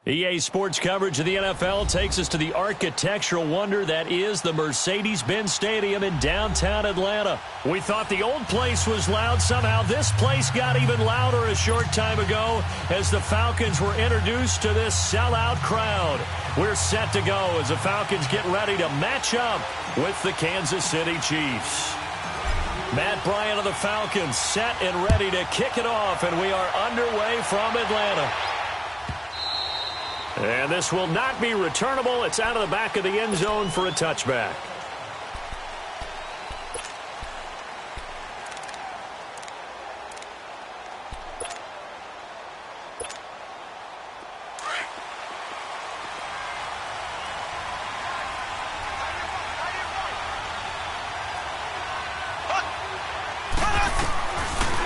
EA Sports coverage of the NFL takes us to the architectural wonder that is the Mercedes-Benz Stadium in downtown Atlanta. We thought the old place was loud. Somehow this place got even louder a short time ago as the Falcons were introduced to this sellout crowd. We're set to go as the Falcons get ready to match up with the Kansas City Chiefs. Matt Bryant of the Falcons set and ready to kick it off, and we are underway from Atlanta. And this will not be returnable. It's out of the back of the end zone for a touchback.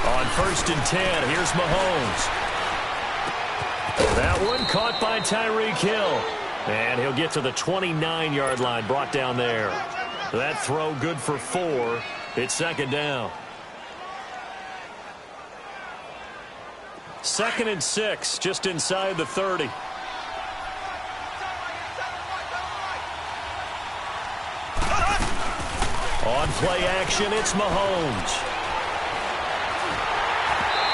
On 1st and 10, here's Mahomes. That one caught by Tyreek Hill. And he'll get to the 29-yard line, brought down there. That throw good for 4. It's second down. 2nd and 6, just inside the 30. On play action, it's Mahomes.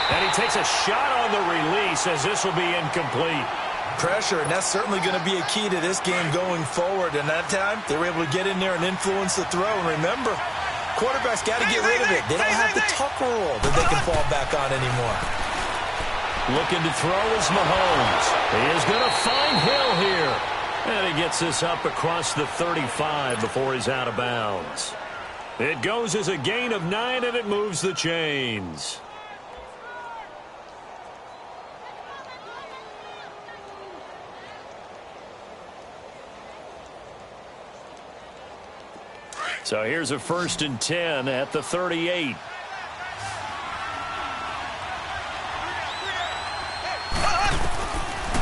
And he takes a shot on the release as this will be incomplete. Pressure, and that's certainly going to be a key to this game going forward. And that time, they were able to get in there and influence the throw. And remember, quarterbacks got to get rid of it. They don't have the tuck rule that they can fall back on anymore. Looking to throw is Mahomes. He is going to find Hill here. And he gets this up across the 35 before he's out of bounds. It goes as a gain of 9, and it moves the chains. So here's a 1st and 10 at the 38.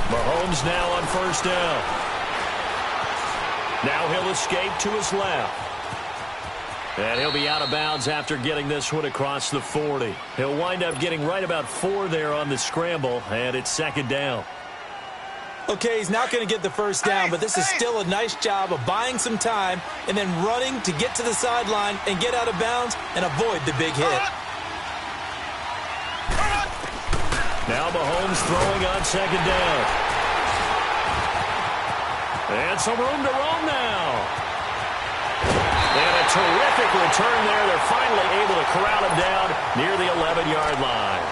Mahomes now on 1st down. Now he'll escape to his left. And he'll be out of bounds after getting this one across the 40. He'll wind up getting right about 4 there on the scramble, and it's 2nd down. Okay, he's not going to get the 1st down, but this is still a nice job of buying some time and then running to get to the sideline and get out of bounds and avoid the big hit. Now Mahomes throwing on 2nd down. And some room to roam now. And a terrific return there. They're finally able to corral him down near the 11-yard line.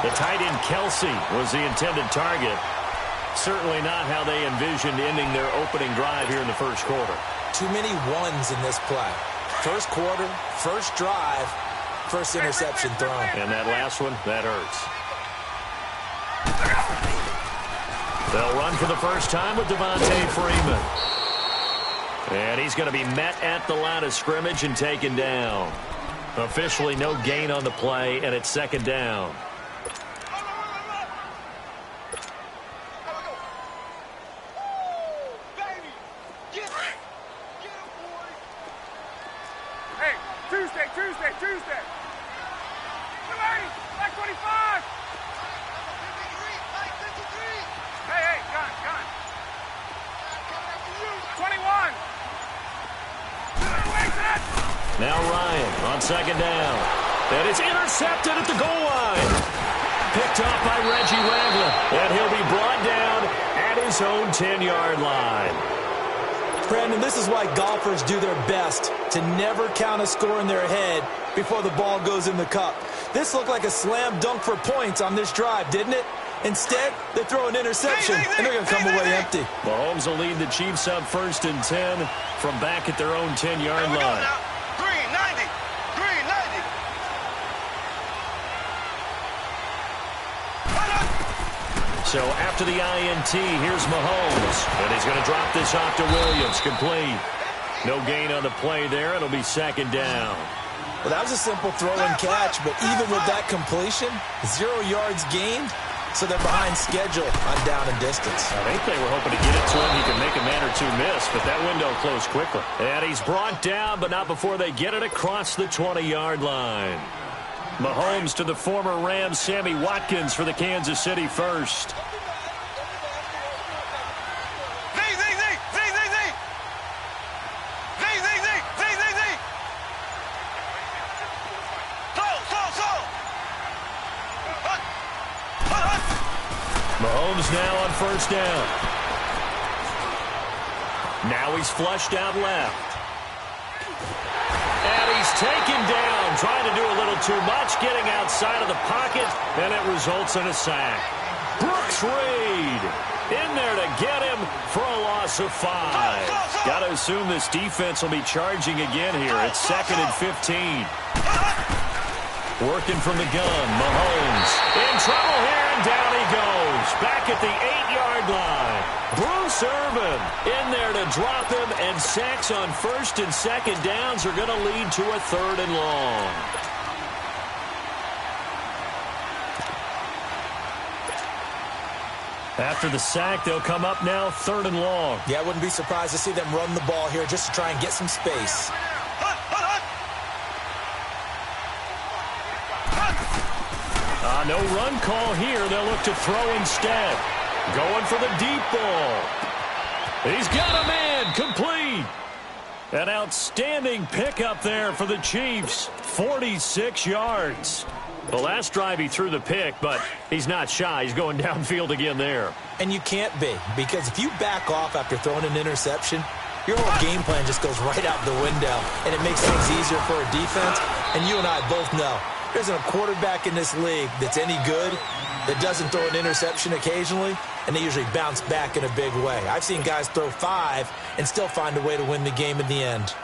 The tight end Kelsey was the intended target. Certainly not how they envisioned ending their opening drive here in the 1st quarter. Too many ones in this play. 1st quarter, 1st drive, 1st interception thrown. And that last one, that hurts. They'll run for the first time with Devontae Freeman. And he's going to be met at the line of scrimmage and taken down. Officially no gain on the play, and it's 2nd down. Tuesday. Like 25. Hey, gun. 21. Now Ryan on 2nd down. And it's intercepted at the goal line. Picked off by Reggie Ragland. And he'll be brought down at his own 10-yard line. Brandon, this is why golfers do their best to never count a score in their head before the ball goes in the cup. This looked like a slam dunk for points on this drive, didn't it? Instead, they throw an interception, and they're going to come away empty. Mahomes will lead the Chiefs up 1st and 10 from back at their own 10-yard line. Green 90. So after the INT, here's Mahomes. And he's going to drop this off to Williams. Complete. No gain on the play there. It'll be 2nd down. Well, that was a simple throw and catch, but even with that completion, 0 yards gained, so they're behind schedule on down and distance. I think they were hoping to get it to him. He could make a man or 2 miss, but that window closed quickly. And he's brought down, but not before they get it across the 20-yard line. Mahomes to the former Rams, Sammy Watkins for the Kansas City first. Mahomes now on first down. Now he's flushed out left. And he's taken down, trying to do a little too much, getting outside of the pocket, and it results in a sack. Brooks Reed in there to get him for a loss of 5. Got to assume this defense will be charging again here. It's 2nd and 15. Working from the gun, Mahomes in trouble here, and down he goes. Back at the 8-yard line. Bruce Irvin in there to drop him, and sacks on 1st and 2nd downs are going to lead to a 3rd and long. After the sack, they'll come up now 3rd and long. Yeah, I wouldn't be surprised to see them run the ball here just to try and get some space. No run call here. They'll look to throw instead. Going for the deep ball. He's got a man. Complete. An outstanding pickup there for the Chiefs. 46 yards. The last drive he threw the pick, but he's not shy. He's going downfield again there. And you can't be, because if you back off after throwing an interception, your whole game plan just goes right out the window, and it makes things easier for a defense. And you and I both know there isn't a quarterback in this league that's any good that doesn't throw an interception occasionally, and they usually bounce back in a big way. I've seen guys throw 5 and still find a way to win the game in the end.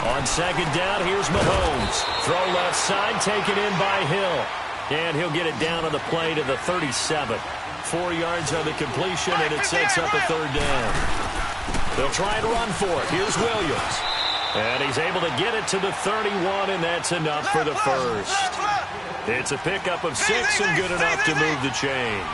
On 2nd down, here's Mahomes. Throw left side, taken in by Hill. And he'll get it down on the play to the 37. 4 yards on the completion, and it sets up a 3rd down. They'll try and run for it. Here's Williams. And he's able to get it to the 31, and that's enough for the first. It's a pickup of 6 and good enough to move the chains.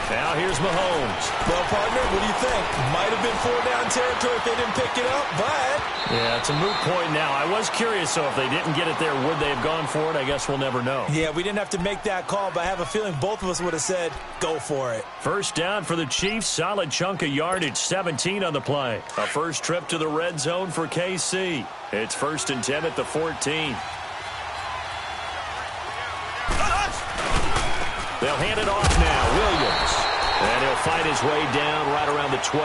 Now here's Mahomes. Well, partner, what do you think? Might have been 4-down territory if they didn't pick it up, but... Yeah, it's a moot point now. I was curious, so if they didn't get it there, would they have gone for it? I guess we'll never know. Yeah, we didn't have to make that call, but I have a feeling both of us would have said, go for it. First down for the Chiefs. Solid chunk of yardage. 17 on the play. A first trip to the red zone for KC. It's 1st and 10 at the 14. They'll hand it off now. Williams. And he'll fight his way down right around the 12.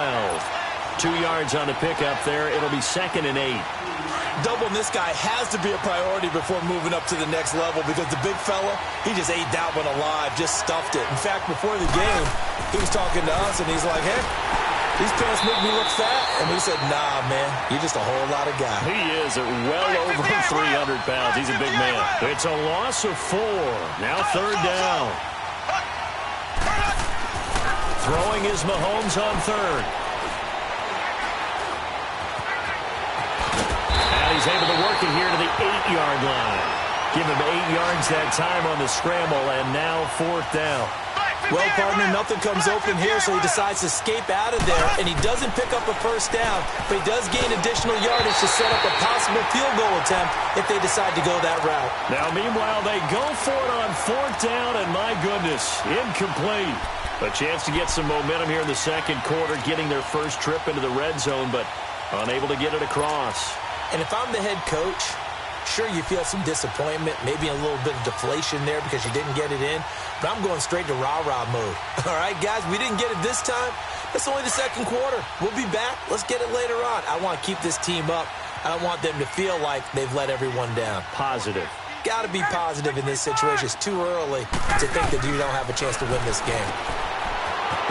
2 yards on the pickup there. It'll be 2nd and 8. Doubling this guy has to be a priority before moving up to the next level, because the big fella, he just ate that one alive, just stuffed it. In fact, before the game, he was talking to us, and he's like, hey, these pants make me look fat. And we said, nah, man, you're just a whole lot of guy. He is at well over 300 pounds. He's a big man. It's a loss of 4. Now 3rd down. Throwing is Mahomes on 3rd. And he's able to work it here to the 8-yard line. Give him 8 yards that time on the scramble, and now 4th down. Well, partner, nothing comes open here, so he decides to escape out of there, and he doesn't pick up a first down, but he does gain additional yardage to set up a possible field goal attempt if they decide to go that route. Now, meanwhile, they go for it on 4th down, and my goodness, incomplete. A chance to get some momentum here in the 2nd quarter, getting their first trip into the red zone, but unable to get it across. And if I'm the head coach, sure, you feel some disappointment, maybe a little bit of deflation there because you didn't get it in, but I'm going straight to rah-rah mode. All right, guys, we didn't get it this time. That's only the 2nd quarter. We'll be back. Let's get it later on. I want to keep this team up. I don't want them to feel like they've let everyone down. Positive. Got to be positive in this situation. It's too early to think that you don't have a chance to win this game.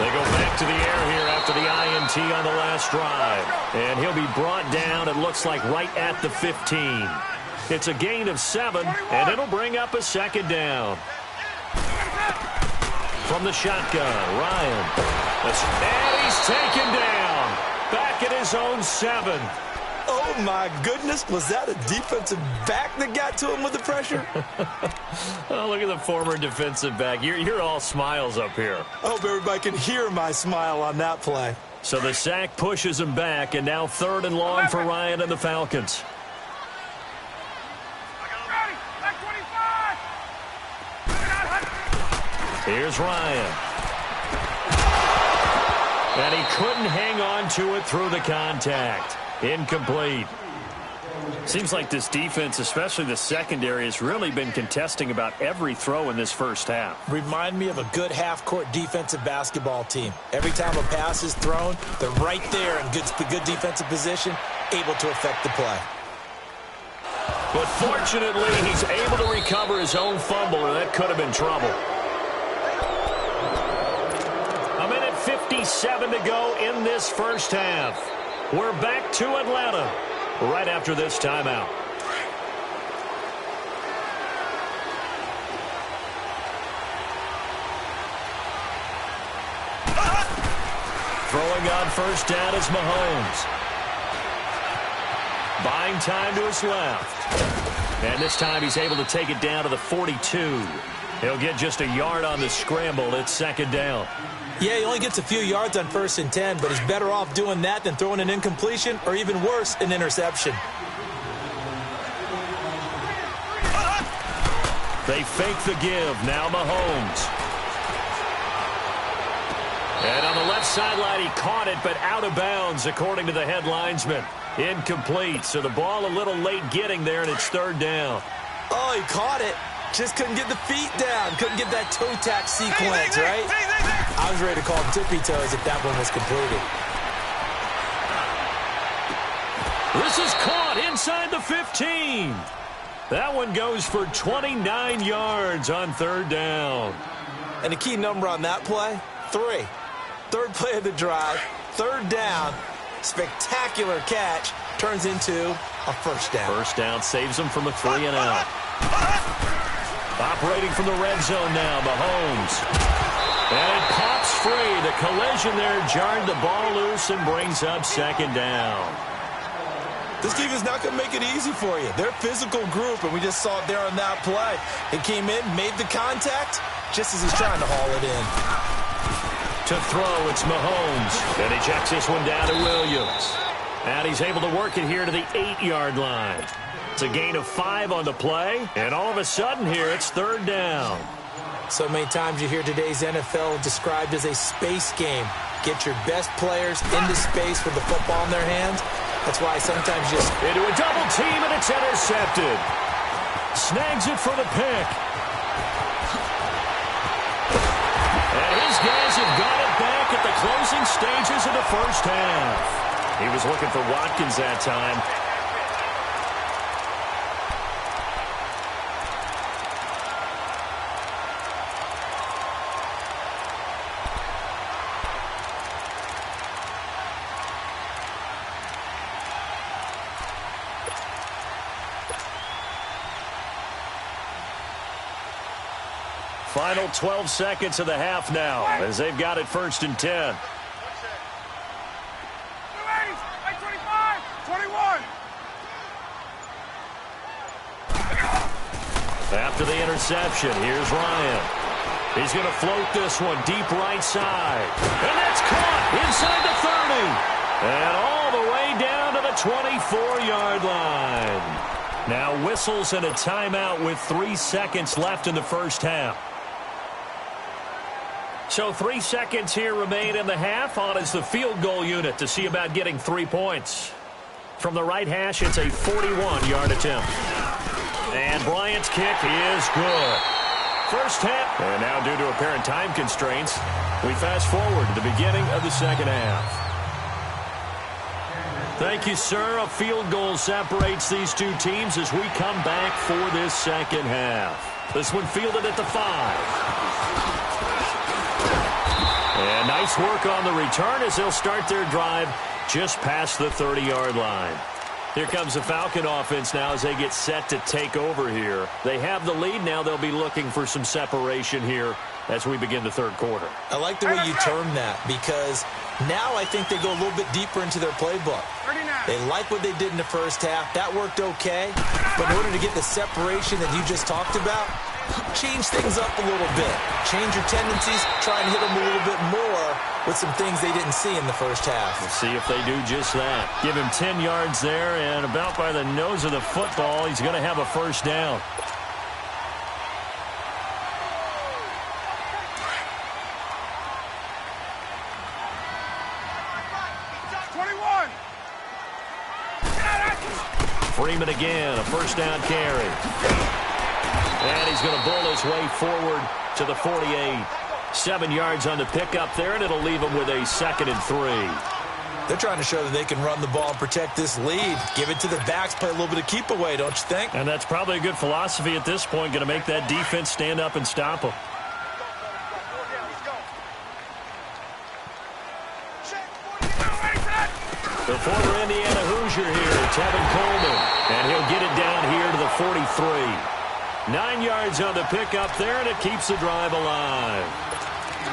They go back to the air here after the INT on the last drive. And he'll be brought down, it looks like, right at the 15. It's a gain of 7, and it'll bring up a 2nd down. From the shotgun, Ryan. And he's taken down. Back at his own 7. Oh, my goodness. Was that a defensive back that got to him with the pressure? Oh, look at the former defensive back. You're all smiles up here. I hope everybody can hear my smile on that play. So the sack pushes him back, and now 3rd and long for Ryan and the Falcons. Here's Ryan. And he couldn't hang on to it through the contact. Incomplete. Seems like this defense, especially the secondary, has really been contesting about every throw in this first half. Remind me of a good half-court defensive basketball team. Every time a pass is thrown, they're right there in good defensive position, able to affect the play. But fortunately, he's able to recover his own fumble, or that could have been trouble. A minute 57 to go in this first half. We're back to Atlanta right after this timeout. Throwing on first down is Mahomes. Buying time to his left. And this time he's able to take it down to the 42. He'll get just a yard on the scramble. It's second down. Yeah, he only gets a few yards on 1st and 10, but he's better off doing that than throwing an incompletion or even worse, an interception. They fake the give. Now Mahomes. And on the left sideline, he caught it, but out of bounds, according to the head linesman. Incomplete. So the ball a little late getting there, and it's third down. Oh, he caught it. Just couldn't get the feet down. Couldn't get that toe tap sequence, right? I was ready to call him tippy toes if that one was completed. This is caught inside the 15. That one goes for 29 yards on third down. And the key number on that play, 3. Third play of the drive, third down, spectacular catch, turns into a first down. First down saves him from a 3 and out. Operating from the red zone now, Mahomes. And it pops free. The collision there jarred the ball loose and brings up second down. This team is not going to make it easy for you. They're a physical group, and we just saw it there on that play. He came in, made the contact, just as he's trying to haul it in. To throw, it's Mahomes. And he checks this one down to Williams. And he's able to work it here to the 8-yard line. It's a gain of 5 on the play, and all of a sudden here it's third down. So many times you hear today's NFL described as a space game. Get your best players into space with the football in their hands. That's why sometimes just... Into a double team, and it's intercepted. Snags it for the pick. And his guys have got it back at the closing stages of the first half. He was looking for Watkins that time. Final 12 seconds of the half now as they've got it 1st and 10. 25, 21. After the interception, here's Ryan. He's going to float this one deep right side. And that's caught inside the 30. And all the way down to the 24-yard line. Now whistles and a timeout with 3 seconds left in the first half. So 3 seconds here remain in the half. On is the field goal unit to see about getting 3 points. From the right hash, it's a 41-yard attempt. And Bryant's kick is good. First half. And now due to apparent time constraints, we fast forward to the beginning of the second half. Thank you, sir. A field goal separates these two teams as we come back for this second half. This one fielded at the 5. And nice work on the return as they'll start their drive just past the 30-yard line. Here comes the Falcon offense now as they get set to take over here. They have the lead. Now they'll be looking for some separation here as we begin the third quarter. I like the way you term that because now I think they go a little bit deeper into their playbook. 39. They like what they did in the first half. That worked okay. But in order to get the separation that you just talked about, change things up a little bit. Change your tendencies. Try and hit them a little bit more with some things they didn't see in the first half. We'll see if they do just that. Give him 10 yards there, and about by the nose of the football, he's going to have a first down. 21. Freeman again, a first down carry. And he's going to bull his way forward to the 48. 7 yards on the pickup there, and it'll leave him with a 2nd and 3. They're trying to show that they can run the ball and protect this lead. Give it to the backs, play a little bit of keep away, don't you think? And that's probably a good philosophy at this point, going to make that defense stand up and stop them. The former Indiana Hoosier here, Tevin Coleman, and he'll get it down here to the 43. 9 yards on the pickup there, and it keeps the drive alive.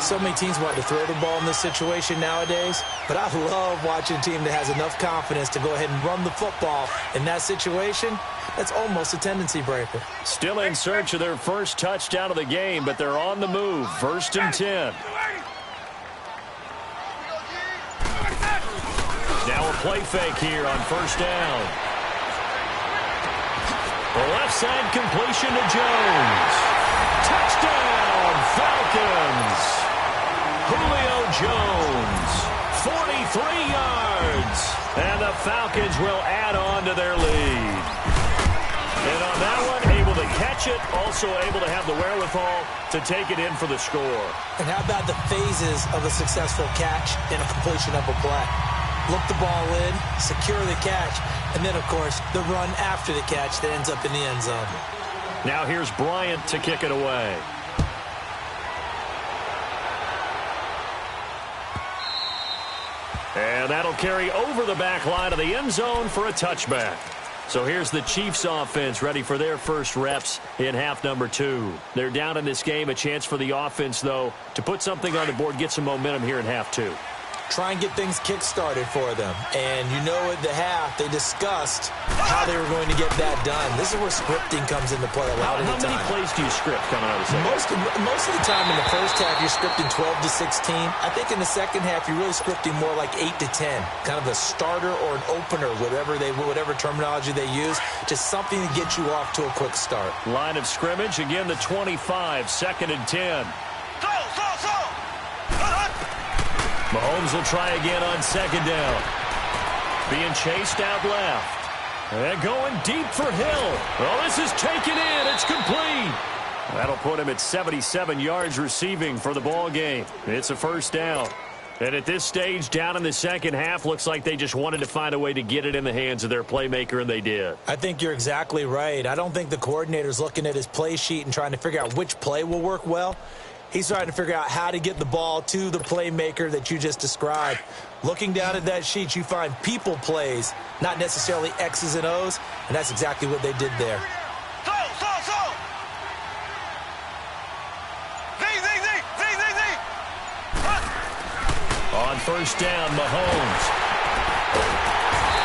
So many teams want to throw the ball in this situation nowadays, but I love watching a team that has enough confidence to go ahead and run the football. In that situation, that's almost a tendency breaker. Still in search of their first touchdown of the game, but they're on the move. 1st and 10. Now a play fake here on 1st down. The left side completion to Jones. Touchdown, Falcons. Julio Jones, 43 yards. And the Falcons will add on to their lead. And on that one, able to catch it, also able to have the wherewithal to take it in for the score. And how about the phases of a successful catch and a completion of a play? Look the ball in, secure the catch, and then, of course, the run after the catch that ends up in the end zone. Now here's Bryant to kick it away. And that'll carry over the back line of the end zone for a touchback. So here's the Chiefs offense ready for their first reps in half number 2. They're down in this game. A chance for the offense, though, to put something on the board, get some momentum here in half 2. Try and get things kick-started for them. And you know at the half, they discussed how they were going to get that done. This is where scripting comes into play a lot of the time. How many plays do you script coming out of the second? Most of the time in the first half, you're scripting 12 to 16. I think in the second half, you're really scripting more like 8 to 10. Kind of a starter or an opener, whatever terminology they use. Just something to get you off to a quick start. Line of scrimmage, again the 25, 2nd and 10. Mahomes will try again on 2nd down. Being chased out left. And going deep for Hill. Well, this is taken in. It's complete. That'll put him at 77 yards receiving for the ball game. It's a 1st down. And at this stage, down in the second half, looks like they just wanted to find a way to get it in the hands of their playmaker, and they did. I think you're exactly right. I don't think the coordinator's looking at his play sheet and trying to figure out which play will work well. He's trying to figure out how to get the ball to the playmaker that you just described. Looking down at that sheet, you find people plays, not necessarily X's and O's, and that's exactly what they did there. On 1st down, Mahomes.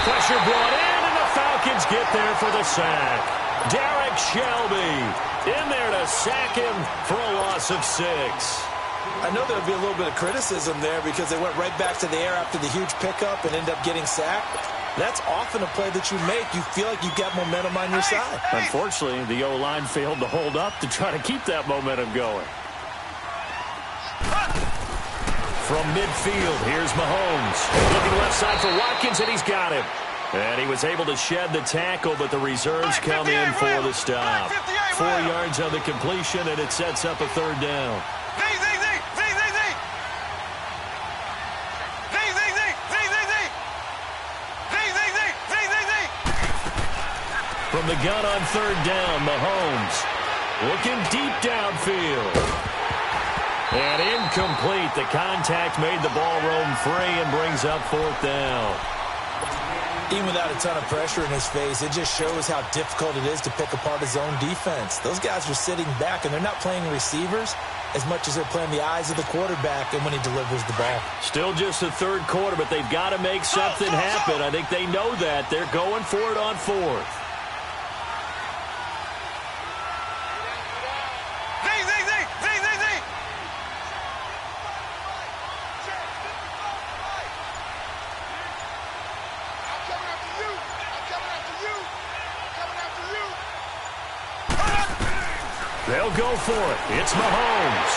Pressure brought in, and the Falcons get there for the sack. Derek Shelby in there to sack him for a loss of 6. I know there'll be a little bit of criticism there because they went right back to the air after the huge pickup and end up getting sacked. That's often a play that you make. You feel like you've got momentum on your side. Unfortunately, the O-line failed to hold up to try to keep that momentum going. From midfield, here's Mahomes. Looking left side for Watkins, and he's got him. And he was able to shed the tackle, but the reserves come in for the stop. 4 yards on the completion, and it sets up a 3rd down. From the gun on 3rd down, Mahomes looking deep downfield. And incomplete. The contact made the ball roam free and brings up 4th down. Even without a ton of pressure in his face, it just shows how difficult it is to pick apart his own defense. Those guys are sitting back, and they're not playing receivers as much as they're playing the eyes of the quarterback and when he delivers the ball. Still just the 3rd quarter, but they've got to make something happen. I think they know that. They're going for it on 4th. They'll go for it. It's Mahomes.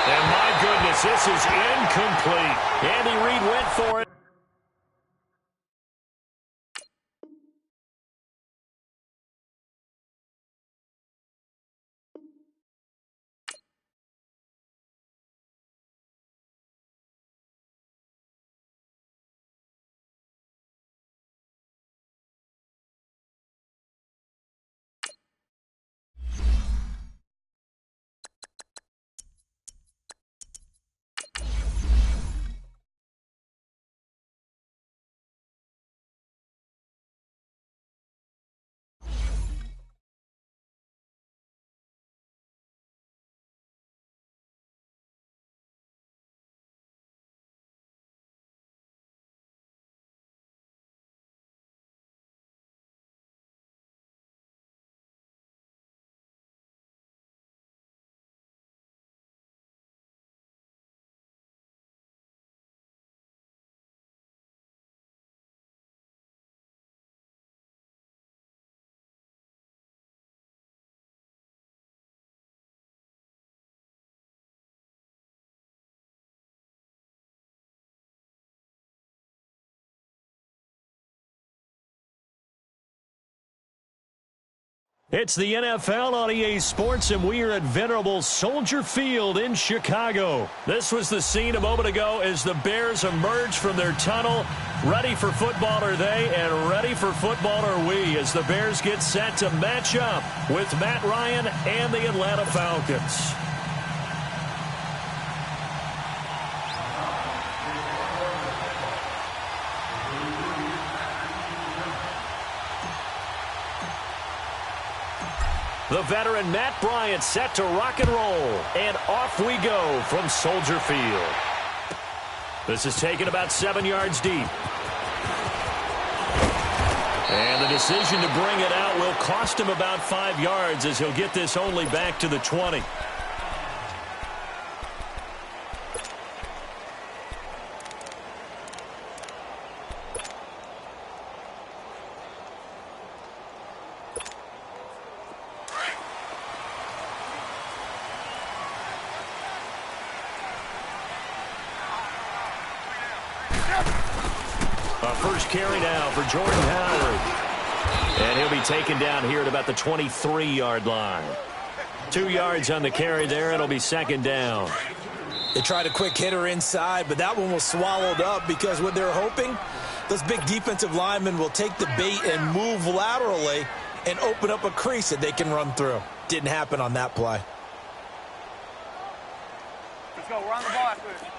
And my goodness, this is incomplete. Andy Reid went for it. It's the NFL on EA Sports, and we are at venerable Soldier Field in Chicago. This was the scene a moment ago as the Bears emerged from their tunnel. Ready for football are they, and ready for football are we, as the Bears get set to match up with Matt Ryan and the Atlanta Falcons. The veteran Matt Bryant set to rock and roll. And off we go from Soldier Field. This is taken about 7 yards deep. And the decision to bring it out will cost him about 5 yards as he'll get this only back to the 20. First carry now for Jordan Howard. And he'll be taken down here at about the 23-yard line. 2 yards on the carry there. It'll be second down. They tried a quick hitter inside, but that one was swallowed up because what they're hoping, those big defensive linemen will take the bait and move laterally and open up a crease that they can run through. Didn't happen on that play. Let's go. We're on the ball after this.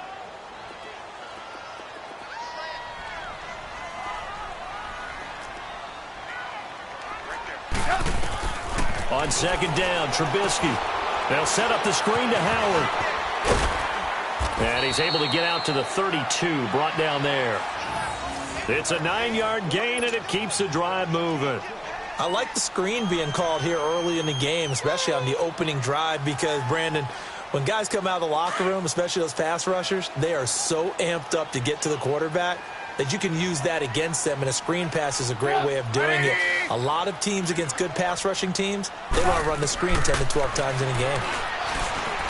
On second down, Trubisky. They'll set up the screen to Howard. And he's able to get out to the 32, brought down there. It's a 9-yard gain, and it keeps the drive moving. I like the screen being called here early in the game, especially on the opening drive, because, Brandon, when guys come out of the locker room, especially those pass rushers, they are so amped up to get to the quarterback that you can use that against them, and a screen pass is a great way of doing it. A lot of teams against good pass rushing teams, they want to run the screen 10 to 12 times in a game.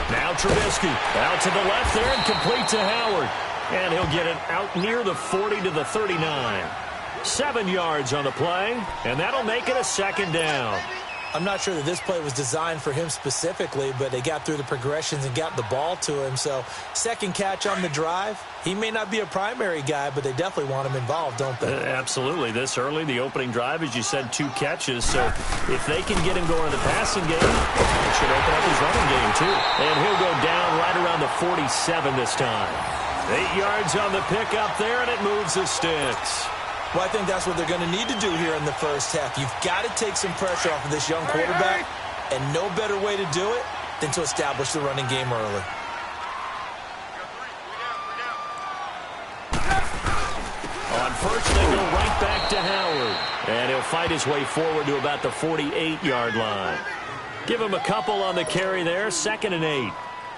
Now Trubisky out to the left there and complete to Howard. And he'll get it out near the 40 to the 39. 7 yards on the play, and that'll make it a second down. I'm not sure that this play was designed for him specifically, but they got through the progressions and got the ball to him. So second catch on the drive. He may not be a primary guy, but they definitely want him involved, don't they? Absolutely. This early, the opening drive, as you said, 2 catches. So if they can get him going in the passing game, it should open up his running game too. And he'll go down right around the 47 this time. 8 yards on the pickup there, and it moves the sticks. Well, I think that's what they're going to need to do here in the first half. You've got to take some pressure off of this young quarterback, and no better way to do it than to establish the running game early. On first, they go right back to Howard, and he'll fight his way forward to about the 48-yard line. Give him a couple on the carry there, 2nd and 8.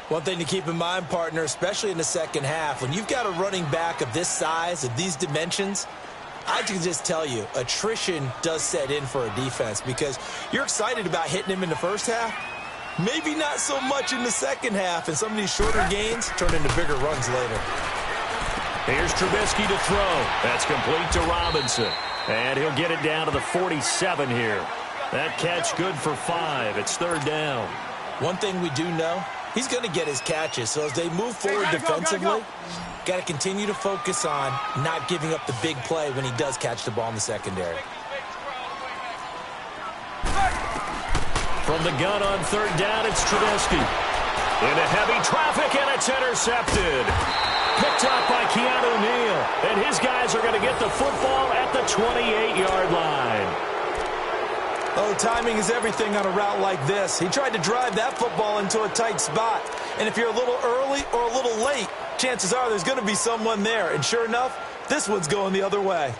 One thing to keep in mind, partner, especially in the second half, when you've got a running back of this size, of these dimensions, I can just tell you, attrition does set in for a defense because you're excited about hitting him in the first half. Maybe not so much in the second half, and some of these shorter gains turn into bigger runs later. Here's Trubisky to throw. That's complete to Robinson. And he'll get it down to the 47 here. That catch good for 5. It's 3rd down. One thing we do know, he's going to get his catches. So as they move forward defensively, got to continue to focus on not giving up the big play when he does catch the ball in the secondary. From the gun on 3rd down, it's Trubisky. Into heavy traffic, and it's intercepted. Picked up by Keanu Neal. And his guys are going to get the football at the 28-yard line. Oh, timing is everything on a route like this. He tried to drive that football into a tight spot. And if you're a little early or a little late, chances are there's going to be someone there. And sure enough, this one's going the other way.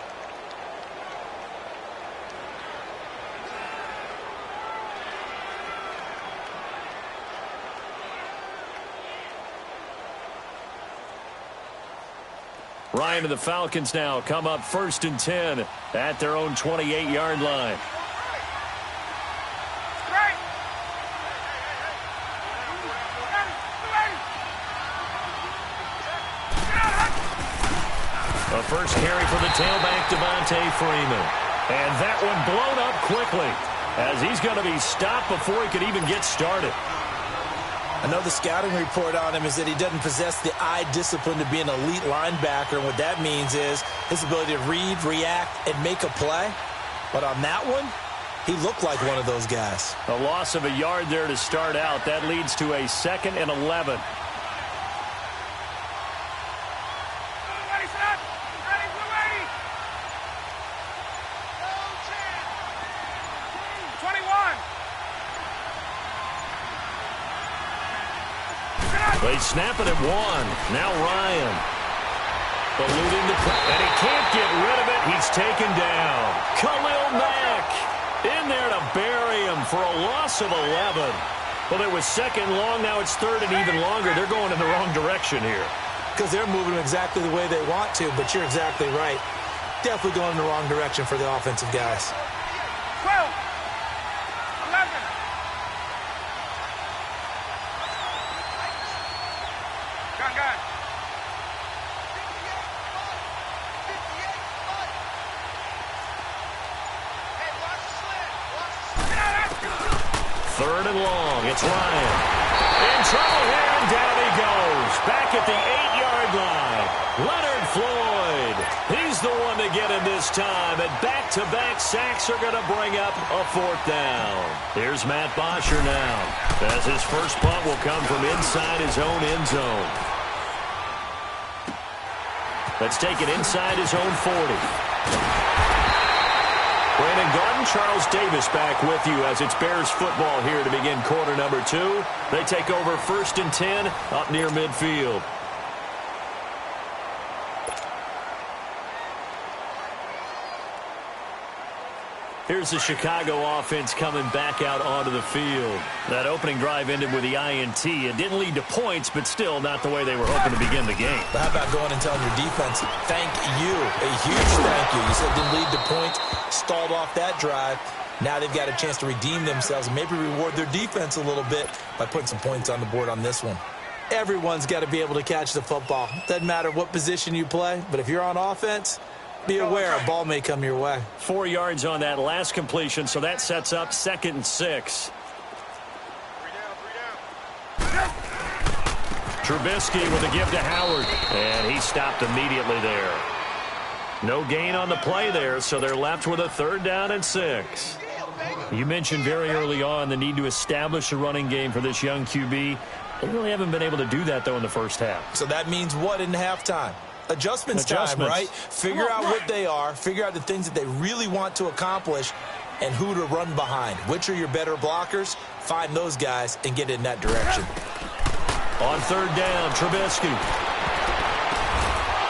Ryan and the Falcons now come up 1st and 10 at their own 28-yard line. The first carry for the tailback, Devontae Freeman. And that one blown up quickly. as he's going to be stopped before he could even get started. I know the scouting report on him is that he doesn't possess the eye discipline to be an elite linebacker. And what that means is his ability to read, react, and make a play. But on that one, he looked like one of those guys. A loss of a yard there to start out. That leads to a 2nd and 11. They snap it at 1. Now Ryan. Eluding the play. And he can't get rid of it. He's taken down. Khalil Mack in there to bury him for a loss of 11. Well, it was 2nd long. Now it's 3rd and even longer. They're going in the wrong direction here. Because they're moving exactly the way they want to, but you're exactly right. Definitely going in the wrong direction for the offensive guys. 12. 11. Gun. Third and long. It's Ryan. In trouble here, and down he goes. Back at the 8-yard line. Leonard Floyd. He's the one to get him this time. And back-to-back sacks are going to bring up a 4th down. Here's Matt Bosher now, as his first punt will come from inside his own end zone. Let's take it inside his own 40. Brandon Garden, Charles Davis back with you as it's Bears football here to begin quarter number 2. They take over 1st and 10 up near midfield. Here's the Chicago offense coming back out onto the field. That opening drive ended with the INT. It didn't lead to points, but still not the way they were hoping to begin the game. But how about going and telling your defense, thank you, a huge thank you. You said it didn't lead to points, stalled off that drive. Now they've got a chance to redeem themselves and maybe reward their defense a little bit by putting some points on the board on this one. Everyone's got to be able to catch the football. Doesn't matter what position you play, but if you're on offense, be aware a ball may come your way. 4 yards on that last completion, so that sets up 2nd and 6. Trubisky with a give to Howard, and he stopped immediately there. No gain on the play there, so they're left with a 3rd down and 6. You mentioned very early on the need to establish a running game for this young QB. They really haven't been able to do that, though, in the first half. So that means what in halftime? Adjustments time, right? Figure out what they are, figure out the things that they really want to accomplish, and who to run behind. Which are your better blockers? Find those guys and get in that direction. On 3rd down, Trubisky.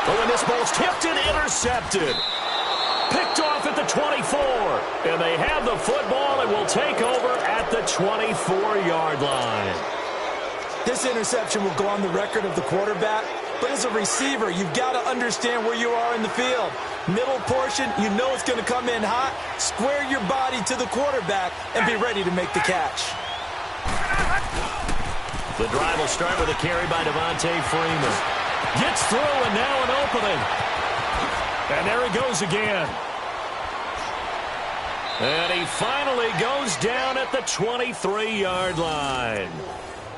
Oh, and this ball's tipped and intercepted. Picked off at the 24. And they have the football and will take over at the 24-yard line. This interception will go on the record of the quarterback. But as a receiver, you've got to understand where you are in the field. Middle portion, you know it's going to come in hot. Square your body to the quarterback and be ready to make the catch. The drive will start with a carry by Devontae Freeman. Gets through and now an opening. And there he goes again. And he finally goes down at the 23-yard line.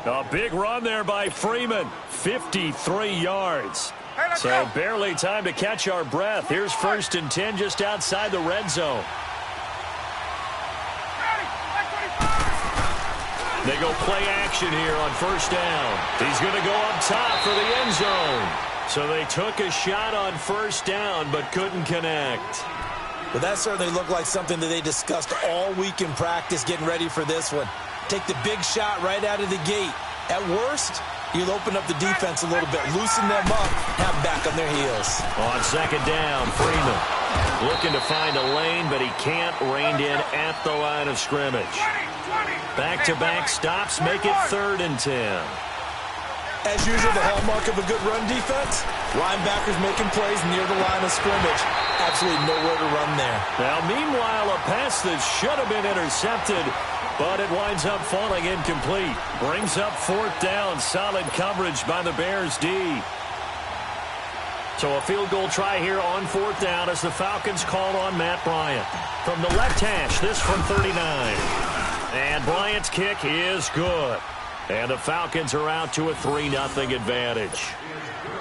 A big run there by Freeman. 53 yards. So barely time to catch our breath. Here's 1st and 10 just outside the red zone. They go play action here on 1st down. He's going to go up top for the end zone. So they took a shot on 1st down but couldn't connect. Well, that certainly looked like something that they discussed all week in practice getting ready for this one. Take the big shot right out of the gate. At worst, you'll open up the defense a little bit, loosen them up, have them back on their heels. On 2nd down, Freeman looking to find a lane, but he can't rein in at the line of scrimmage. Back-to-back stops make it 3rd and 10. As usual, the hallmark of a good run defense, linebackers making plays near the line of scrimmage. Absolutely nowhere to run there. Now, meanwhile, a pass that should have been intercepted, but it winds up falling incomplete. Brings up 4th down. Solid coverage by the Bears D. So a field goal try here on 4th down as the Falcons call on Matt Bryant. From the left hash, this from 39. And Bryant's kick is good. And the Falcons are out to a 3-0 advantage.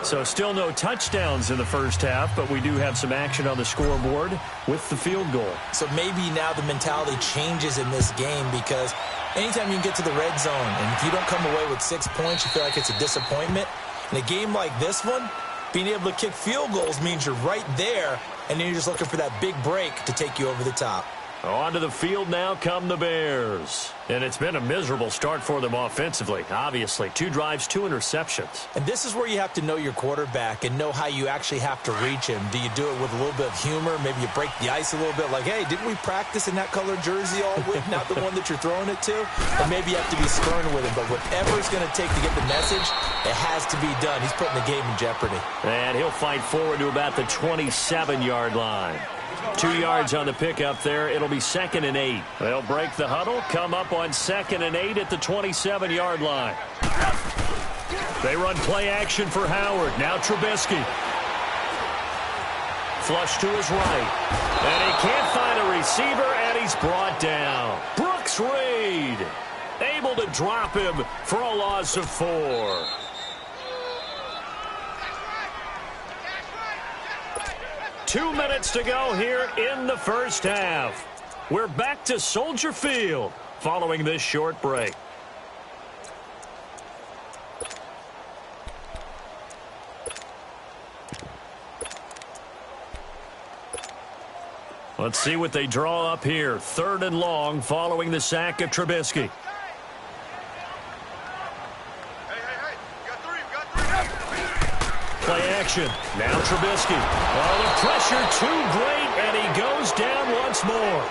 So still no touchdowns in the first half, but we do have some action on the scoreboard with the field goal. So maybe now the mentality changes in this game because anytime you can get to the red zone, and if you don't come away with 6 points, you feel like it's a disappointment. In a game like this one, being able to kick field goals means you're right there, and then you're just looking for that big break to take you over the top. Onto the field now come the Bears. And it's been a miserable start for them offensively. Obviously, 2 drives, 2 interceptions. And this is where you have to know your quarterback and know how you actually have to reach him. Do you do it with a little bit of humor? Maybe you break the ice a little bit like, hey, didn't we practice in that colored jersey all week? Not the one that you're throwing it to? Or maybe you have to be stern with him. But whatever it's going to take to get the message, it has to be done. He's putting the game in jeopardy. And he'll fight forward to about the 27-yard line. 2 yards on the pickup there. It'll be 2nd and 8. They'll break the huddle, come up on 2nd and 8 at the 27-yard line. They run play action for Howard. Now Trubisky. Flush to his right. And he can't find a receiver, and he's brought down. Brooks Reed able to drop him for a loss of 4. Two minutes to go here in the first half. We're back to Soldier Field following this short break. Let's see what they draw up here. 3rd and long following the sack of Trubisky. Play action. Now Trubisky. Oh, the pressure too great, and he goes down once more.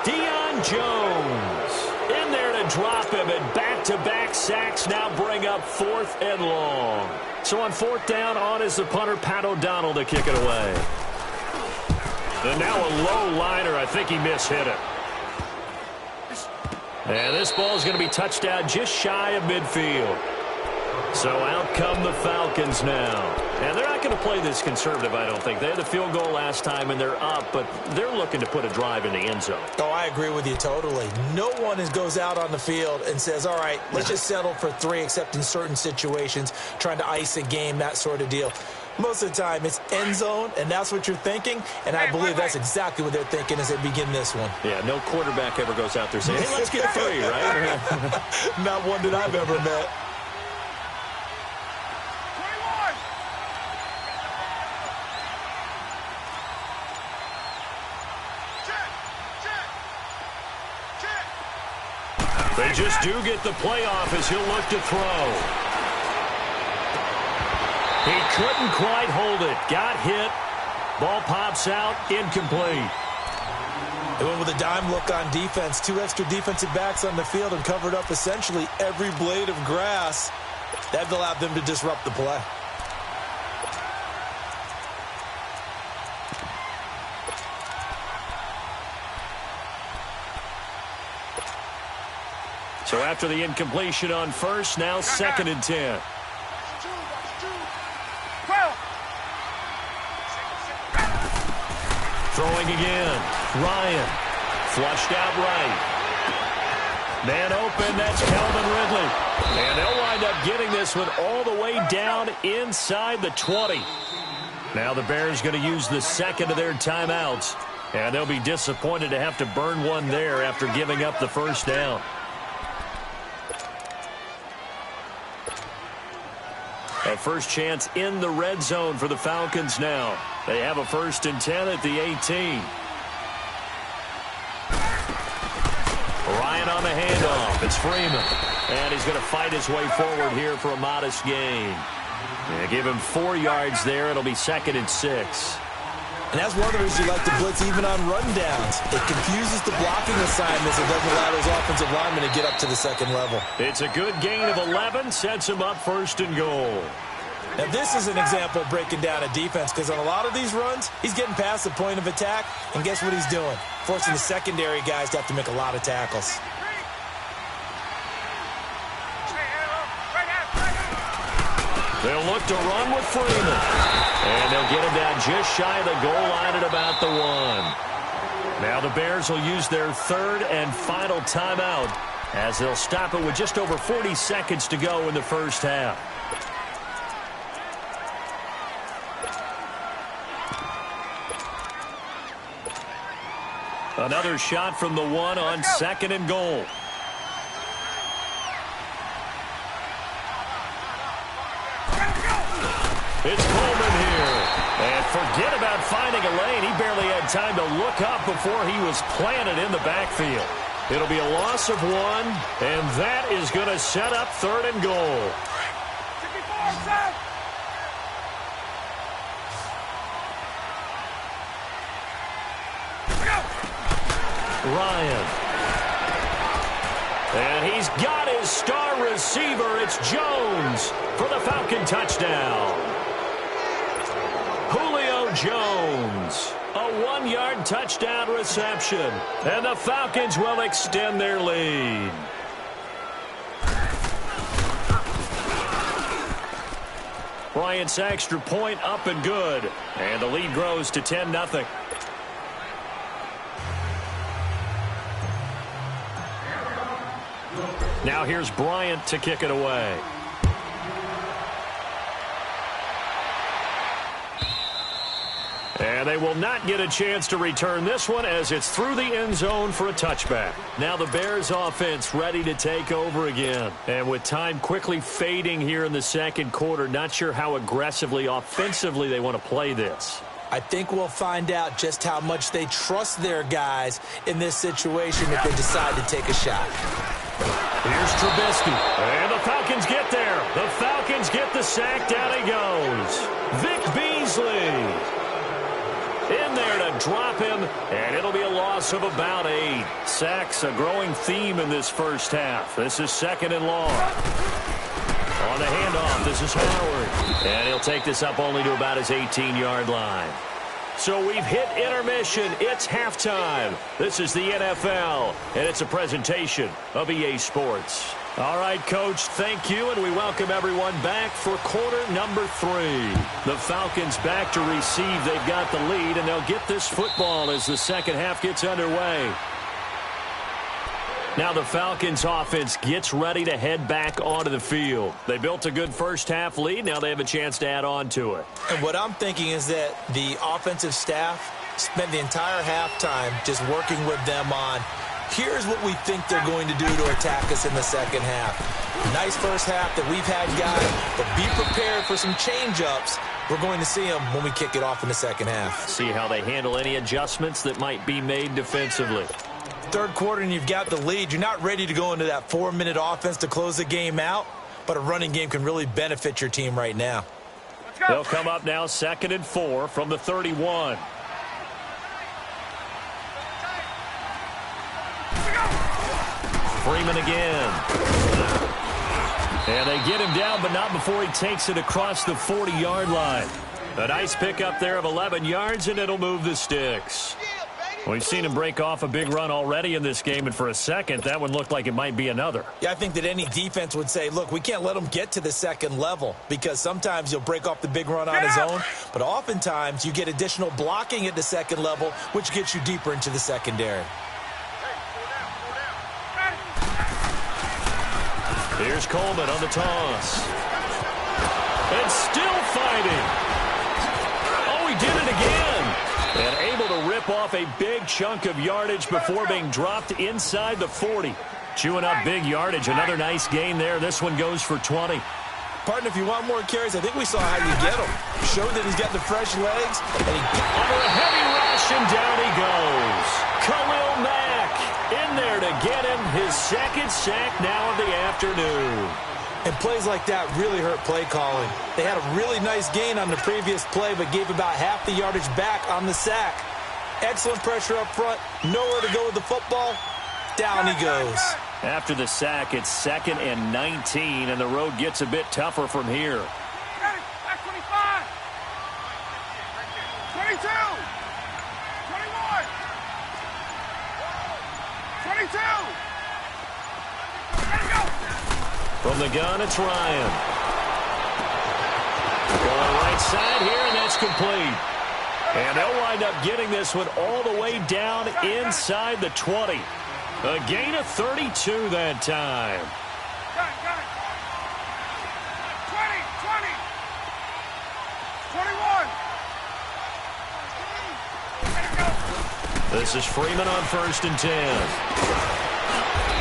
Deion Jones in there to drop him, and back-to-back sacks now bring up 4th and long. So on 4th down, on is the punter, Pat O'Donnell, to kick it away. And now a low liner. I think he mishit it. And this ball is going to be touched down just shy of midfield. So out come the Falcons now. And they're not going to play this conservative, I don't think. They had the field goal last time, and they're up, but they're looking to put a drive in the end zone. Oh, I agree with you totally. No one goes out on the field and says, all right, let's just settle for 3, except in certain situations, trying to ice a game, that sort of deal. Most of the time, it's end zone, and that's what you're thinking, and I believe that's exactly what they're thinking as they begin this one. Yeah, no quarterback ever goes out there saying, hey, let's get 3, right? Not one that I've ever met. They just do get the playoff as he'll look to throw. He couldn't quite hold it. Got hit. Ball pops out. Incomplete. They went with a dime look on defense. 2 extra defensive backs on the field and covered up essentially every blade of grass. That allowed them to disrupt the play. So after the incompletion on 1st, now 2nd and 10. Throwing again. Ryan. Flushed out right. Man open, that's Calvin Ridley. And they'll wind up getting this one all the way down inside the 20. Now the Bears going to use the 2nd of their timeouts. And they'll be disappointed to have to burn one there after giving up the 1st down. A first chance in the red zone for the Falcons now. They have a 1st and 10 at the 18. Ryan on the handoff. It's Freeman. And he's going to fight his way forward here for a modest gain. Yeah, give him 4 yards there. It'll be 2nd and 6. And that's one of the reasons you like to blitz even on rundowns. It confuses the blocking assignments. It doesn't allow those offensive linemen to get up to the 2nd level. It's a good gain of 11. Sets him up 1st and goal. Now, this is an example of breaking down a defense because on a lot of these runs, he's getting past the point of attack, and guess what he's doing? Forcing the secondary guys to have to make a lot of tackles. They'll look to run with Freeman. And they'll get him down just shy of the goal line at about the 1. Now the Bears will use their third and final timeout as they'll stop it with just over 40 seconds to go in the first half. Another shot from the 1 on 2nd and goal. It's Coleman here. And forget about finding a lane. He barely had time to look up before he was planted in the backfield. It'll be a loss of 1, and that is going to set up 3rd and goal. Ryan. And he's got his star receiver. It's Jones for the Falcon touchdown. Julio Jones, a 1-yard touchdown reception. And the Falcons will extend their lead. Bryant's extra point up and good. And the lead grows to 10-0. Now here's Bryant to kick it away. And they will not get a chance to return this one as it's through the end zone for a touchback. Now the Bears offense ready to take over again. And with time quickly fading here in the second quarter, not sure how aggressively, offensively they want to play this. I think we'll find out just how much they trust their guys in this situation if they decide to take a shot. Here's Trubisky. And the Falcons get there. The Falcons get the sack. Down he goes. Vic Beasley in there to drop him, and it'll be a loss of about 8. Sacks, a growing theme in this first half. This is 2nd and long. On the handoff, this is Howard. And he'll take this up only to about his 18-yard line. So we've hit intermission. It's halftime. This is the NFL, and it's a presentation of EA Sports. All right, Coach, thank you, and we welcome everyone back for quarter number 3. The Falcons back to receive. They've got the lead, and they'll get this football as the second half gets underway. Now the Falcons offense gets ready to head back onto the field. They built a good first half lead. Now they have a chance to add on to it. And what I'm thinking is that the offensive staff spent the entire halftime just working with them on, here's what we think they're going to do to attack us in the second half. Nice first half that we've had, guys, but be prepared for some change-ups. We're going to see them when we kick it off in the second half. See how they handle any adjustments that might be made defensively. Third quarter and you've got the lead. You're not ready to go into that 4-minute offense to close the game out, but a running game can really benefit your team right now. They'll come up now 2nd and 4 from the 31. Freeman again. And they get him down, but not before he takes it across the 40-yard line. A nice pickup there of 11 yards, and it'll move the sticks. We've seen him break off a big run already in this game, and for a second, that one looked like it might be another. Yeah, I think that any defense would say, look, we can't let him get to the second level because sometimes he'll break off the big run on his own, but oftentimes you get additional blocking at the second level, which gets you deeper into the secondary. Here's Coleman on the toss. And still fighting. Oh, he did it again. And able to rip off a big chunk of yardage before being dropped inside the 40. Chewing up big yardage. Another nice gain there. This one goes for 20. Partner, if you want more carries, I think we saw how you get them. Showed that he's got the fresh legs. And he under a heavy rush, and down he goes. Khalil Mack in there to get him his second sack now of the afternoon. And plays like that really hurt play calling. They had a really nice gain on the previous play, but gave about half the yardage back on the sack. Excellent pressure up front. Nowhere to go with the football. Down he goes. After the sack, it's 2nd and 19, and the road gets a bit tougher from here. 25. 22. 21. 22. From the gun, it's Ryan. Going right side here, and that's complete. And they'll wind up getting this one all the way down inside the 20. A gain of 32 that time. Got it. 20. 21. This is Freeman on 1st and 10.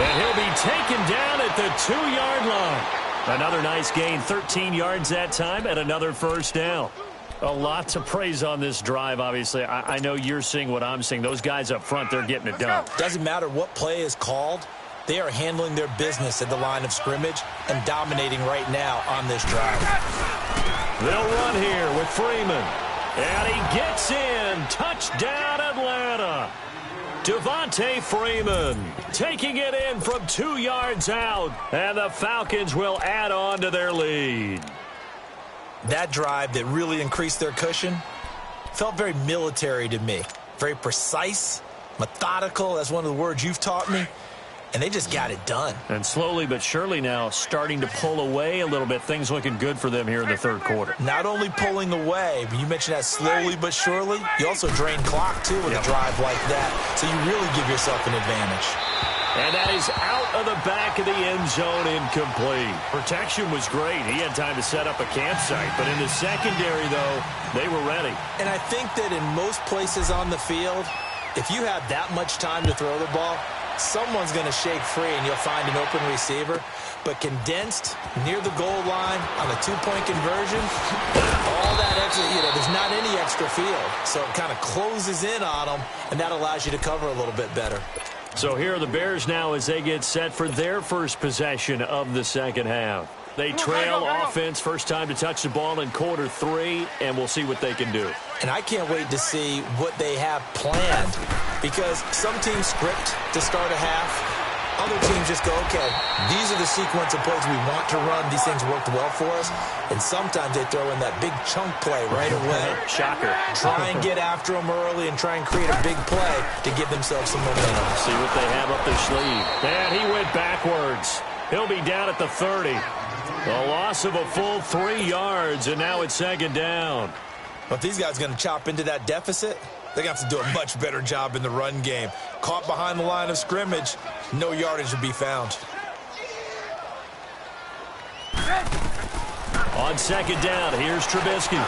And he'll be taken down at the 2-yard line. Another nice gain, 13 yards that time, and another first down. A lot to praise on this drive, obviously. I know you're seeing what I'm seeing. Those guys up front, they're getting it done. Doesn't matter what play is called. They are handling their business at the line of scrimmage and dominating right now on this drive. They'll run here with Freeman. And he gets in. Touchdown, Atlanta. Devontae Freeman taking it in from 2 yards out. And the Falcons will add on to their lead. That drive that really increased their cushion felt very military to me. Very precise, methodical. That's one of the words you've taught me. And they just got it done. And slowly but surely now starting to pull away a little bit. Things looking good for them here in the third quarter. Not only pulling away, but you mentioned that slowly but surely. You also drain clock, too, with a drive like that. So you really give yourself an advantage. And that is out of the back of the end zone, incomplete. Protection was great. He had time to set up a campsite. But in the secondary, though, they were ready. And I think that in most places on the field, if you have that much time to throw the ball, someone's going to shake free and you'll find an open receiver. But condensed near the goal line on a two-point conversion, all that extra, there's not any extra field. So it kind of closes in on them, and that allows you to cover a little bit better. So here are the Bears now as they get set for their first possession of the second half. They trail offense, first time to touch the ball in quarter 3, and we'll see what they can do. And I can't wait to see what they have planned, because some teams script to start a half. Other teams just go, okay, these are the sequence of plays we want to run. These things worked well for us. And sometimes they throw in that big chunk play right away. Shocker. Try and get after them early and try and create a big play to give themselves some momentum. See what they have up their sleeve. And he went backwards. He'll be down at the 30. A loss of a full 3 yards, and now it's second down. But these guys are going to chop into that deficit. They're going to have to do a much better job in the run game. Caught behind the line of scrimmage, no yardage to be found. On second down, here's Trubisky.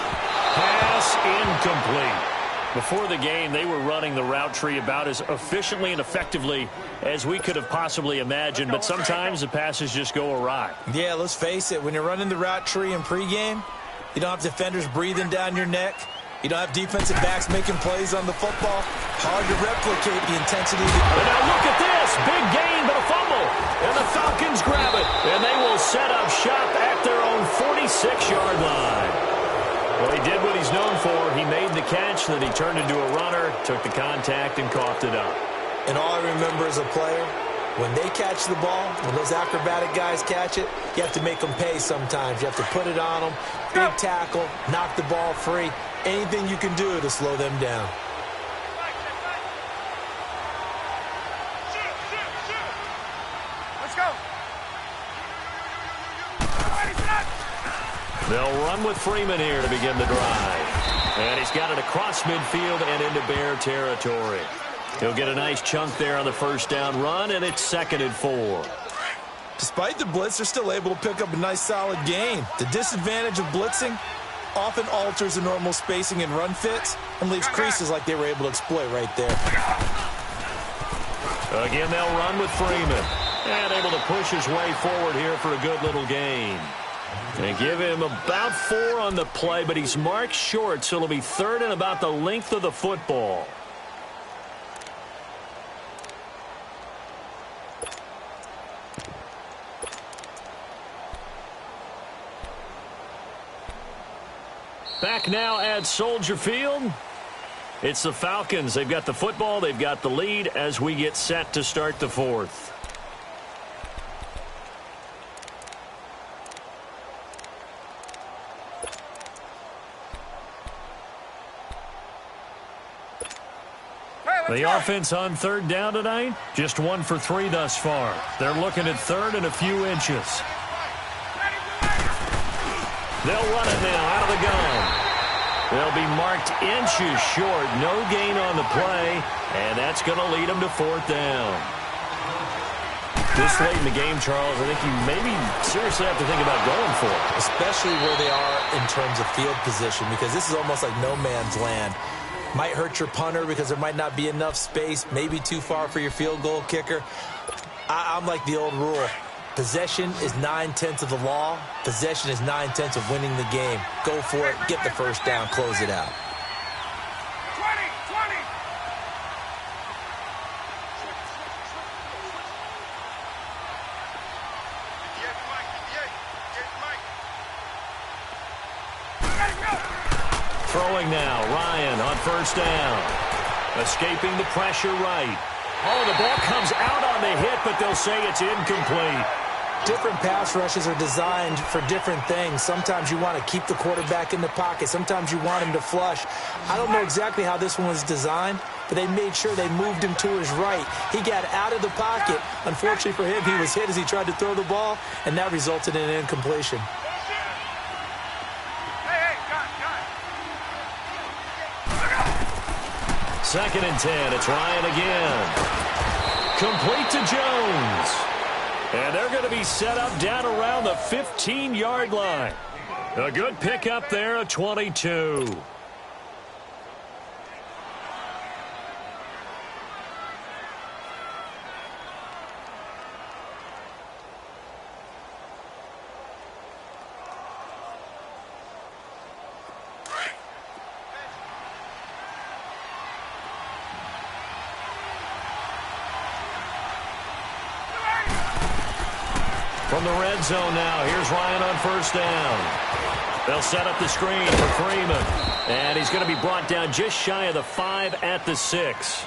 Pass incomplete. Before the game, they were running the route tree about as efficiently and effectively as we could have possibly imagined, but sometimes the passes just go awry. Yeah, let's face it. When you're running the route tree in pregame, you don't have defenders breathing down your neck. You don't have defensive backs making plays on the football. Hard to replicate the intensity. And now look at this. Big gain, but a fumble. And the Falcons grab it. And they will set up shop at their own 46-yard line. Well, he did what he's known for. He made the catch, then he turned into a runner, took the contact, and coughed it up. And all I remember as a player, when they catch the ball, when those acrobatic guys catch it, you have to make them pay sometimes. You have to put it on them, big tackle, knock the ball free. Anything you can do to slow them down. Let's go. They'll run with Freeman here to begin the drive. And he's got it across midfield and into Bear territory. He'll get a nice chunk there on the first down run, and it's 2nd and 4. Despite the blitz, they're still able to pick up a nice solid gain. The disadvantage of blitzing often alters the normal spacing and run fits and leaves creases like they were able to exploit right there. Again, they'll run with Freeman. And able to push his way forward here for a good little gain. They give him about 4 on the play, but he's marked short, so it'll be 3rd and about the length of the football. Back now at Soldier Field. It's the Falcons. They've got the football. They've got the lead as we get set to start the 4th. The offense on 3rd down tonight, just 1 for 3 thus far. They're looking at 3rd and a few inches. They'll run it now out of the gun. They'll be marked inches short. No gain on the play, and that's going to lead them to 4th down. This late in the game, Charles, I think you maybe seriously have to think about going for it. Especially where they are in terms of field position, because this is almost like no man's land. Might hurt your punter because there might not be enough space, maybe too far for your field goal kicker. I'm like the old rule. Possession is 9/10 of the law. Possession is 9/10 of winning the game. Go for it, get the first down, close it out. 20. Throwing now, Ryan on 1st down. Escaping the pressure right. Oh, the ball comes out on the hit, but they'll say it's incomplete. Different pass rushes are designed for different things. Sometimes you want to keep the quarterback in the pocket. Sometimes you want him to flush. I don't know exactly how this one was designed, but they made sure they moved him to his right. He got out of the pocket. Unfortunately for him, he was hit as he tried to throw the ball, and that resulted in an incompletion. Second and 10. It's Ryan again. Complete to Jones. And they're going to be set up down around the 15-yard line. A good pickup there at 22. From the red zone now, here's Ryan on 1st down. They'll set up the screen for Freeman. And he's going to be brought down just shy of the 5 at the 6.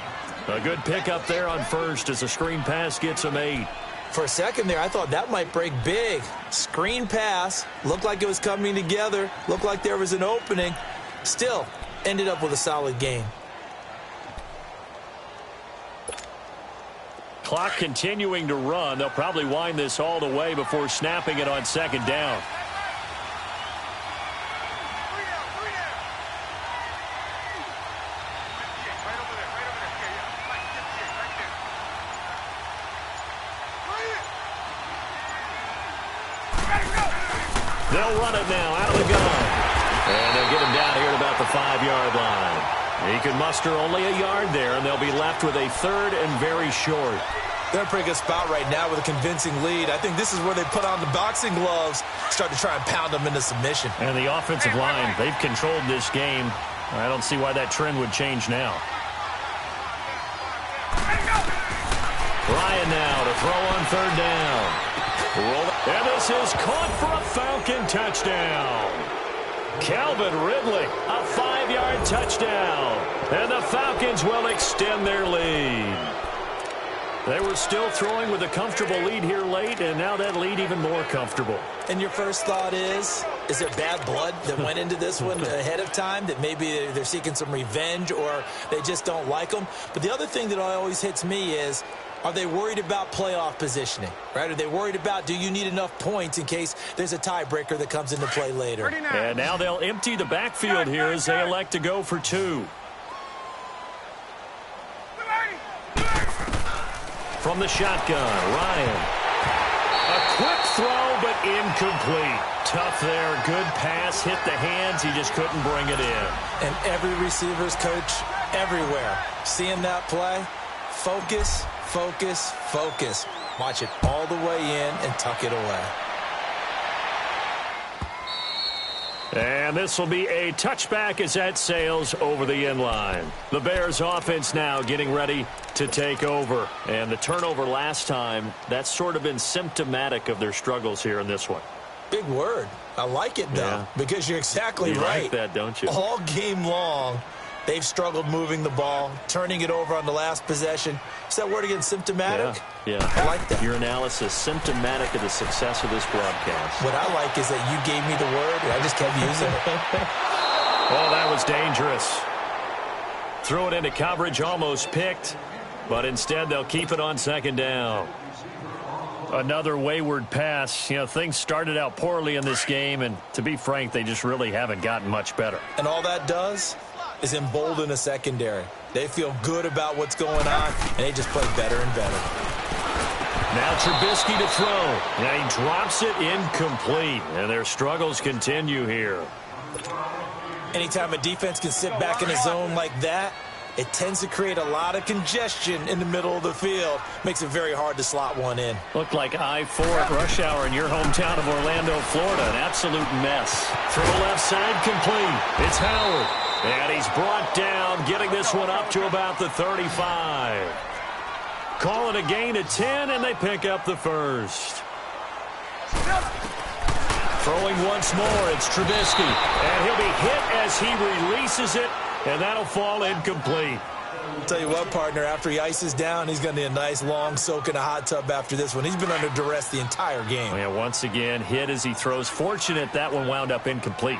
A good pickup there on 1st as the screen pass gets him 8. For a second there, I thought that might break big. Screen pass, looked like it was coming together, looked like there was an opening. Still, ended up with a solid gain. Clock continuing to run. They'll probably wind this all the way before snapping it on 2nd down. They'll run it now out of the gun. And they'll get him down here at about the 5-yard line. He can muster only a yard there, and they'll be left with a 3rd and very short. They're in a pretty good spot right now with a convincing lead. I think this is where they put on the boxing gloves, start to try and pound them into submission. And the offensive line, they've controlled this game. I don't see why that trend would change now. Ryan now to throw on 3rd down. And this is caught for a Falcon touchdown. Calvin Ridley, a 5-yard touchdown. And the Falcons will extend their lead. They were still throwing with a comfortable lead here late, and now that lead even more comfortable. And your first thought is there bad blood that went into this one ahead of time, that maybe they're seeking some revenge or they just don't like them? But the other thing that always hits me is, are they worried about playoff positioning, right? Are they worried about, do you need enough points in case there's a tiebreaker that comes into play later? And now they'll empty the backfield here as they elect to go for 2. From the shotgun, Ryan. A quick throw, but incomplete. Tough there. Good pass. Hit the hands. He just couldn't bring it in. And every receiver's coach everywhere, seeing that play, focus, focus, focus. Watch it all the way in and tuck it away. And this will be a touchback as that sails over the end line. The Bears offense now getting ready to take over. And the turnover last time, that's sort of been symptomatic of their struggles here in this one. Big word. I like it, though, because you're exactly right. You like that, don't you? All game long, they've struggled moving the ball, turning it over on the last possession. Is that word again, symptomatic? Yeah. I like that. Your analysis, symptomatic of the success of this broadcast. What I like is that you gave me the word, and I just kept using it. Oh, that was dangerous. Threw it into coverage, almost picked, but instead they'll keep it on 2nd down. Another wayward pass. You know, things started out poorly in this game, and to be frank, they just really haven't gotten much better. And all that does is embolden a secondary. They feel good about what's going on, and they just play better and better. Now Trubisky to throw. And he drops it incomplete, and their struggles continue here. Anytime a defense can sit back in a zone like that, it tends to create a lot of congestion in the middle of the field. Makes it very hard to slot one in. Looked like I-4 at rush hour in your hometown of Orlando, Florida. An absolute mess. Throw left side complete. It's Howard. And he's brought down, getting this one up to about the 35. Call it a gain of 10, and they pick up the first. Throwing once more, it's Trubisky. And he'll be hit as he releases it. And that'll fall incomplete. I'll tell you what, partner, after he ices down, he's going to need a nice long soak in a hot tub after this one. He's been under duress the entire game. Yeah, once again, hit as he throws. Fortunate that one wound up incomplete.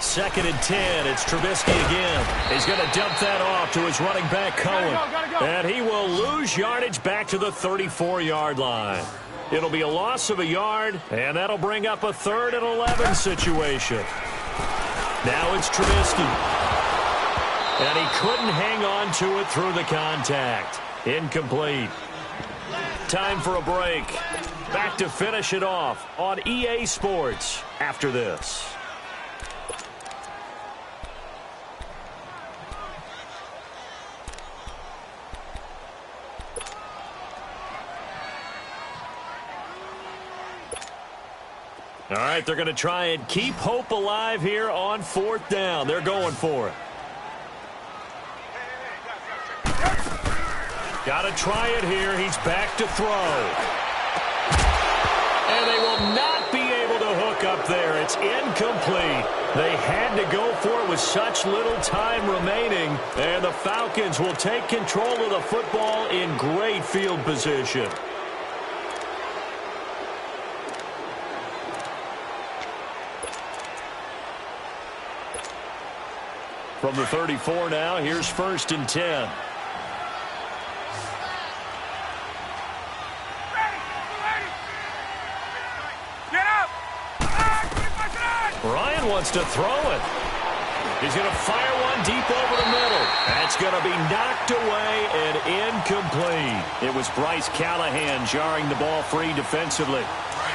Second and 10, it's Trubisky again. He's going to dump that off to his running back, Cohen. And he will lose yardage back to the 34-yard line. It'll be a loss of a yard, and that'll bring up a 3rd and 11 situation. Now it's Trubisky. And he couldn't hang on to it through the contact. Incomplete. Time for a break. Back to finish it off on EA Sports after this. All right, they're going to try and keep hope alive here on 4th down. They're going for it. Got to try it here. He's back to throw. And they will not be able to hook up there. It's incomplete. They had to go for it with such little time remaining. And the Falcons will take control of the football in great field position. From the 34 now, here's 1st and 10. Ryan wants to throw it. He's going to fire one deep over the middle. That's going to be knocked away and incomplete. It was Bryce Callahan jarring the ball free defensively.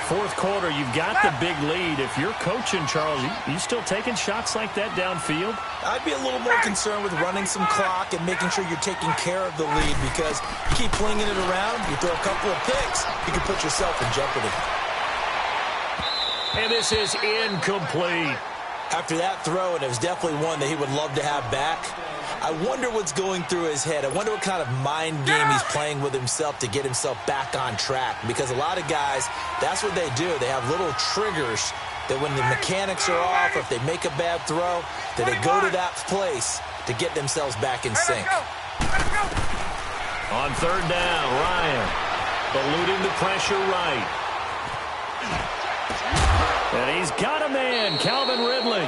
4th quarter, you've got the big lead. If you're coaching, Charles, you still taking shots like that downfield? I'd be a little more concerned with running some clock and making sure you're taking care of the lead, because you keep flinging it around, you throw a couple of picks, you can put yourself in jeopardy. And this is incomplete. After that throw, and it was definitely one that he would love to have back, I wonder what's going through his head. I wonder what kind of mind game he's playing with himself to get himself back on track. Because a lot of guys, that's what they do. They have little triggers that when the mechanics are off, or if they make a bad throw, that they go to that place to get themselves back in sync. On 3rd down, Ryan eluding the pressure right. And he's got a man, Calvin Ridley.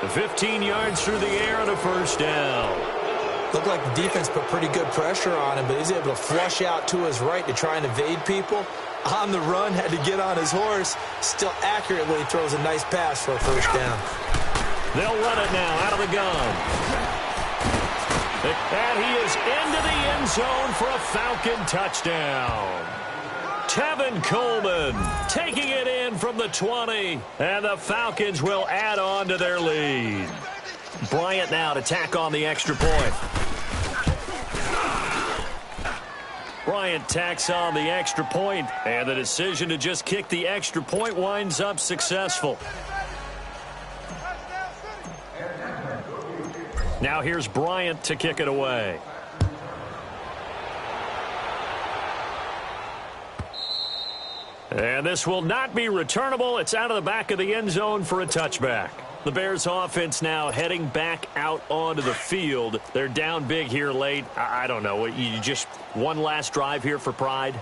15 yards through the air and a 1st down. Looked like the defense put pretty good pressure on him, but he's able to flush out to his right to try and evade people. On the run, had to get on his horse. Still accurately throws a nice pass for a 1st down. They'll run it now out of the gun. And he is into the end zone for a Falcon touchdown. Tevin Coleman taking it in from the 20, and the Falcons will add on to their lead. Bryant now to tack on the extra point. Bryant tacks on the extra point, and the decision to just kick the extra point winds up successful. Now here's Bryant to kick it away. And this will not be returnable. It's out of the back of the end zone for a touchback. The Bears offense now heading back out onto the field. They're down big here late. I don't know. You just one last drive here for pride?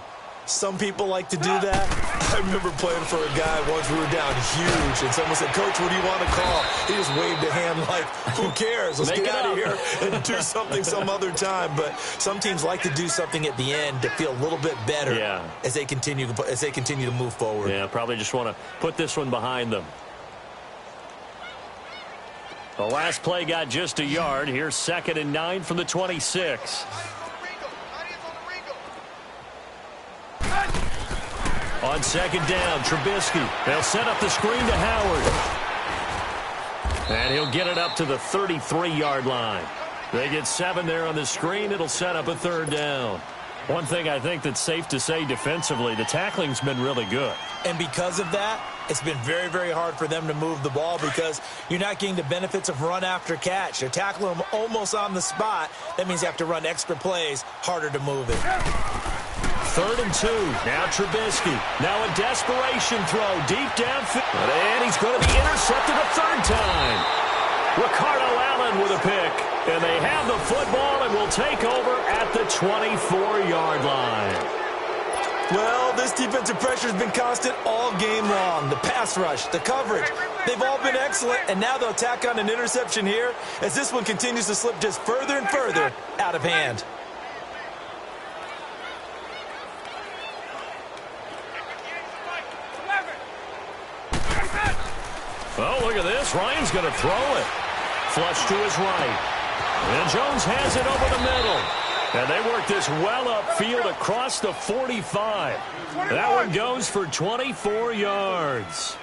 Some people like to do that. I remember playing for a guy once. We were down huge, and someone said, "Coach, what do you want to call?" He just waved a hand like, who cares? Let's get out of here and do something some other time. But some teams like to do something at the end to feel a little bit better as they continue to move forward. Yeah, probably just want to put this one behind them. The last play got just a yard. Here's 2nd and 9 from the 26. On 2nd down, Trubisky. They'll set up the screen to Howard. And he'll get it up to the 33-yard line. They get 7 there on the screen. It'll set up a 3rd down. One thing I think that's safe to say defensively, the tackling's been really good. And because of that, it's been very, very hard for them to move the ball because you're not getting the benefits of run after catch. They're tackling them almost on the spot. That means you have to run extra plays, harder to move it. 3rd and 2. Now Trubisky. Now a desperation throw deep downfield. And he's going to be intercepted a 3rd time. Ricardo Allen with a pick. And they have the football and will take over at the 24-yard line. Well, this defensive pressure has been constant all game long. The pass rush, the coverage, they've all been excellent. And now they'll tack on an interception here as this one continues to slip just further and further out of hand. Oh, look at this. Ryan's going to throw it. Flush to his right. And Jones has it over the middle. And they work this well upfield across the 45. That one goes for 24 yards.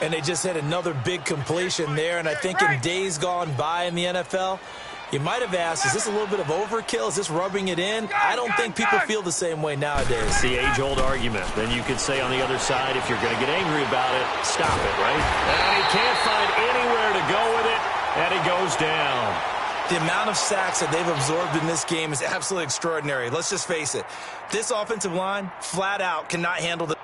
And they just had another big completion there. And I think in days gone by in the NFL, you might have asked, is this a little bit of overkill? Is this rubbing it in? I don't think people feel the same way nowadays. It's the age-old argument. Then you could say on the other side, if you're going to get angry about it, stop it, right? And he can't find anywhere to go with it, and he goes down. The amount of sacks that they've absorbed in this game is absolutely extraordinary. Let's just face it. This offensive line, flat out, cannot handle the